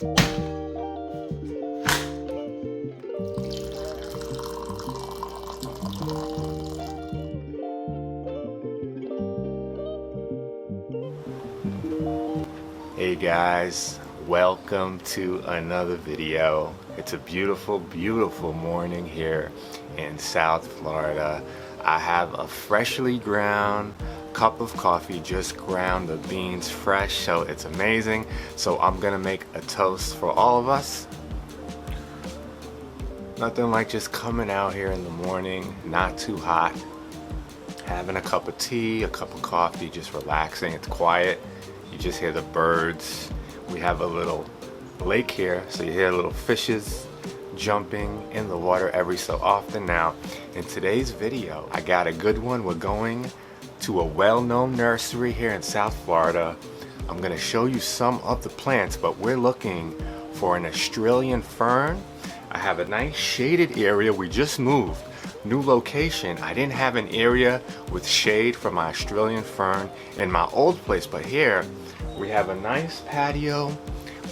Hey guys, welcome to another video. It's a beautiful, beautiful morning here in South Florida. I have a freshly ground cup of coffee, just ground the beans fresh, so it's amazing. So I'm gonna make a toast for all of us. Nothing like just coming out here in the morning, not too hot, having a cup of tea, a cup of coffee, just relaxing. It's quiet. You just hear the birds. We have a little lake here, so you hear little fishes jumping in the water every so often. Now, in today's video, I got a good one. We're going to a well-known nursery here in South Florida. I'm gonna show you some of the plants, but we're looking for an Australian fern. I have a nice shaded area. We just moved. New location. I didn't have an area with shade for my Australian fern in my old place, but here we have a nice patio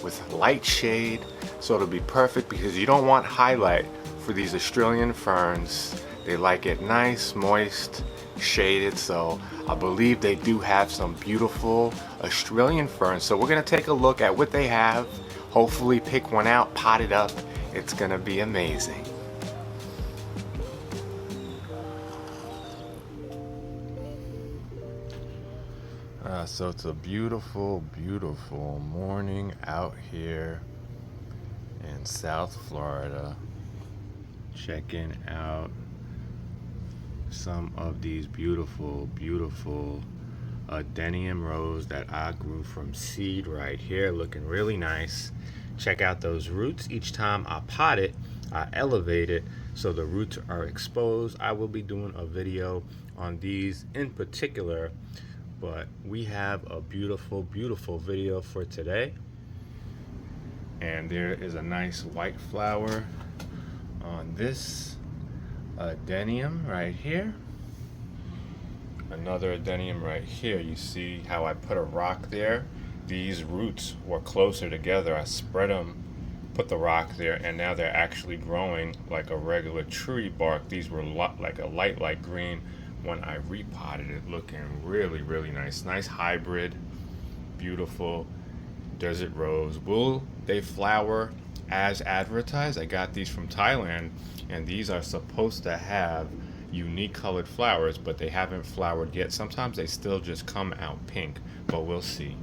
with light shade, so it'll be perfect because you don't want highlight for these Australian ferns. They like it nice, moist, shaded, so I believe they do have some beautiful Australian ferns. So we're gonna take a look at what they have, hopefully pick one out, pot it up. It's gonna be amazing. So it's a beautiful, beautiful morning out here in South Florida. Checking out some of these beautiful, beautiful adenium rose that I grew from seed right here, looking really nice. Check out those roots. Each time I pot it, I elevate it so the roots are exposed. I will be doing a video on these in particular, but we have a beautiful, beautiful video for today. And there is a nice white flower on this adenium right here. Another adenium right here. You see how I put a rock there? These roots were closer together. I spread them, put the rock there, and now they're actually growing like a regular tree bark. These were like a light green when I repotted it, looking really, really nice. Nice hybrid, beautiful desert rose. Will they flower as advertised? I got these from Thailand, and these are supposed to have unique colored flowers, but they haven't flowered yet. Sometimes they still just come out pink, but we'll see.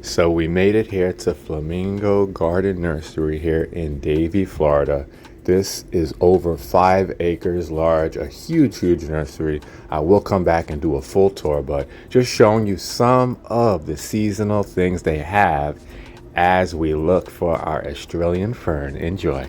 So we made it here to Flamingo Garden Nursery here in Davie, Florida. This is over 5 acres large, a huge, huge nursery. I will come back and do a full tour, but just showing you some of the seasonal things they have as we look for our Australian fern. Enjoy.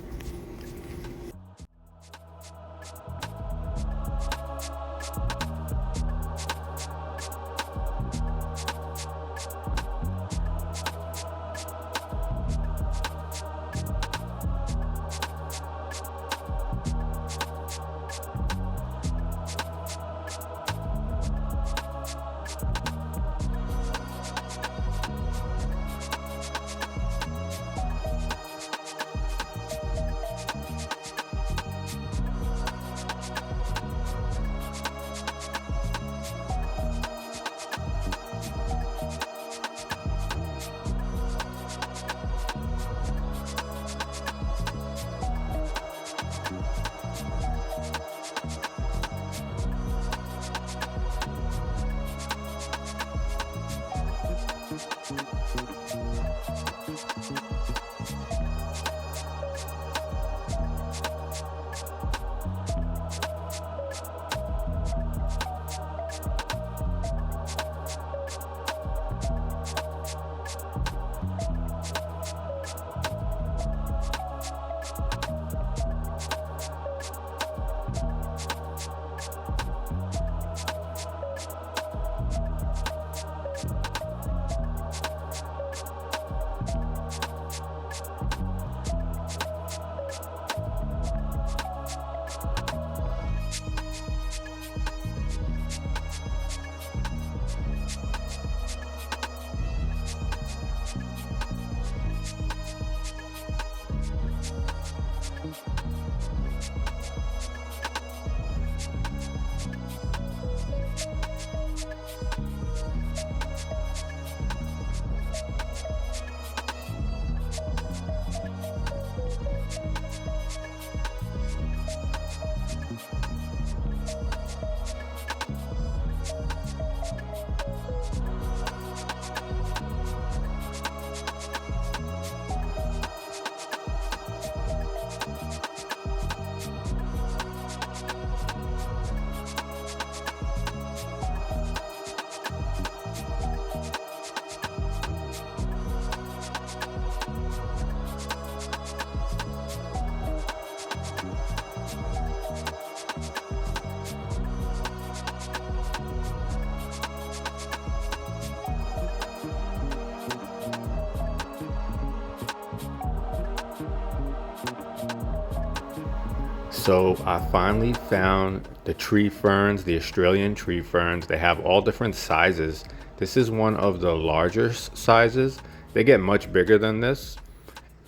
So I finally found the tree ferns, the Australian tree ferns. They have all different sizes. This is one of the larger sizes. They get much bigger than this,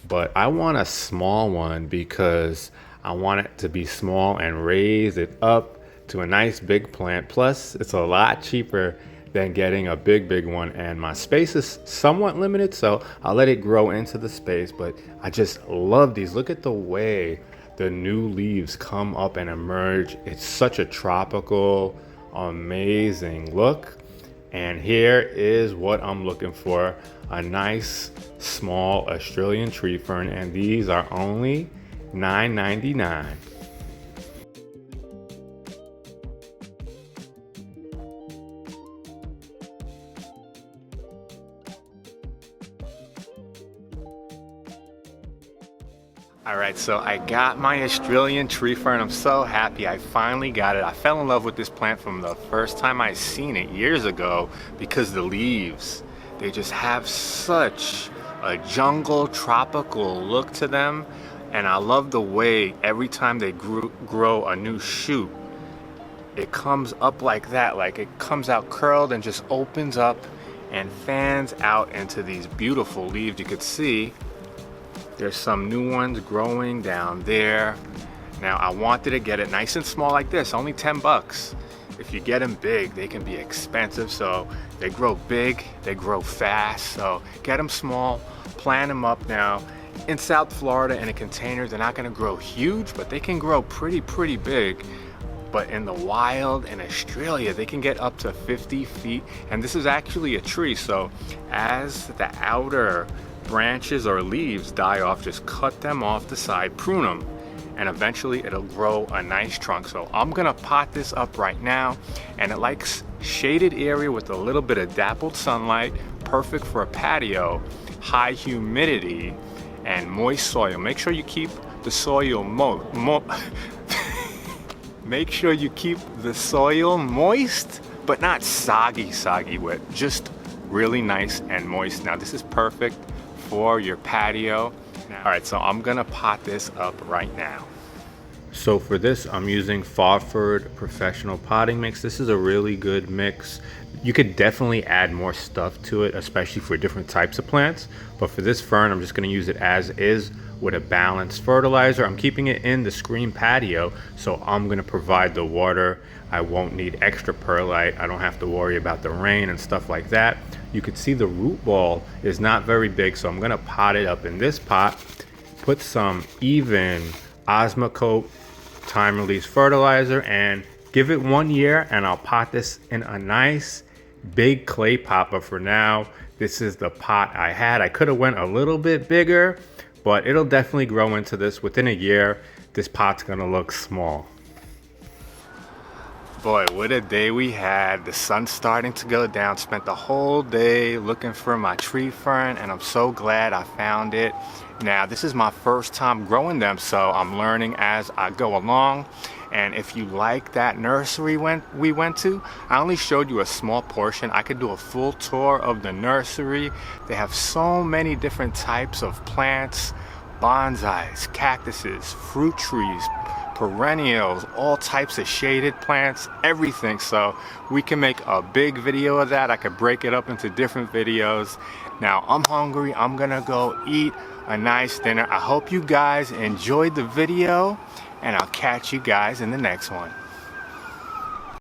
but I want a small one because I want it to be small and raise it up to a nice big plant. Plus, it's a lot cheaper than getting a big one, and my space is somewhat limited, so I'll let it grow into the space. But I just love these. Look at the way the new leaves come up and emerge. It's such a tropical, amazing look. And here is what I'm looking for: a nice small Australian tree fern, and these are only $9.99. All right, so I got my Australian tree fern. I'm so happy I finally got it. I fell in love with this plant from the first time I seen it years ago because the leaves, they just have such a jungle tropical look to them. And I love the way every time they grow a new shoot, it comes up like that, like it comes out curled and just opens up and fans out into these beautiful leaves. You could see there's some new ones growing down there. Now I wanted to get it nice and small like this, only 10 bucks. If you get them big, they can be expensive. So they grow big, they grow fast. So get them small, plant them up now. In South Florida in a container, they're not gonna grow huge, but they can grow pretty big. But in the wild in Australia, they can get up to 50 feet. And this is actually a tree, so as the outer branches or leaves die off, just cut them off the side, prune them, and eventually it'll grow a nice trunk. So I'm gonna pot this up right now, and it likes shaded area with a little bit of dappled sunlight, perfect for a patio, high humidity, and moist soil. Make sure you keep the soil make sure you keep the soil moist, but not soggy wet, just really nice and moist. Now this is perfect for your patio. All right, so I'm gonna pot this up right now. So for this, I'm using Fawford Professional Potting Mix. This is a really good mix. You could definitely add more stuff to it, especially for different types of plants. But for this fern, I'm just gonna use it as is with a balanced fertilizer. I'm keeping it in the screen patio, so I'm gonna provide the water. I won't need extra perlite. I don't have to worry about the rain and stuff like that. You can see the root ball is not very big, so I'm gonna pot it up in this pot, put some even Osmocote time release fertilizer, and give it 1 year, and I'll pot this in a nice big clay pot. But for now, this is the pot I had. I could have went a little bit bigger, but it'll definitely grow into this. Within a year, this pot's gonna look small. Boy, what a day we had. The sun's starting to go down. Spent the whole day looking for my tree fern, and I'm so glad I found it. Now, this is my first time growing them, so I'm learning as I go along. And if you like that nursery we went to, I only showed you a small portion. I could do a full tour of the nursery. They have so many different types of plants, bonsais, cactuses, fruit trees, perennials, all types of shaded plants, everything. So we can make a big video of that. I could break it up into different videos. Now I'm hungry. I'm gonna go eat a nice dinner. I hope you guys enjoyed the video, and I'll catch you guys in the next one.